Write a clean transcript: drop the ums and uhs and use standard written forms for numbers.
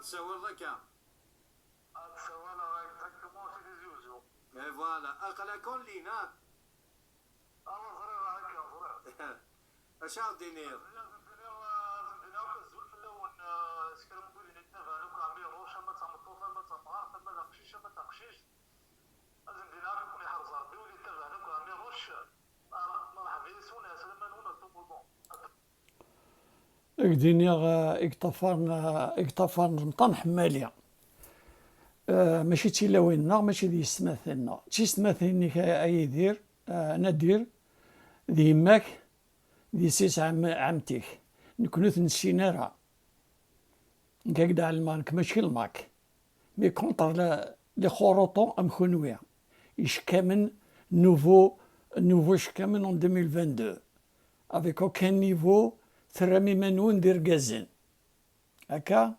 تساول ذاك. تساول اكزاكتومون سيدي زوزو. اي فوالا اقلا كون لينا. صغير هكا صغير. اش غدير؟ اكدينيا اكتفر مطن حماليا. ماشي تيلاوينا ماشي دي ستماثلنا تي ستماثلني ايدير ندير دي يماك دي سيس عمتيك نكونوث نسينا راه نكاكدا على المانك ماشي الماك مي كونتر لي خوروطون ام خنويا يشكامن نوفو شكامن en 2022 avec aucun niveau ثرامي منون دير كازن هكا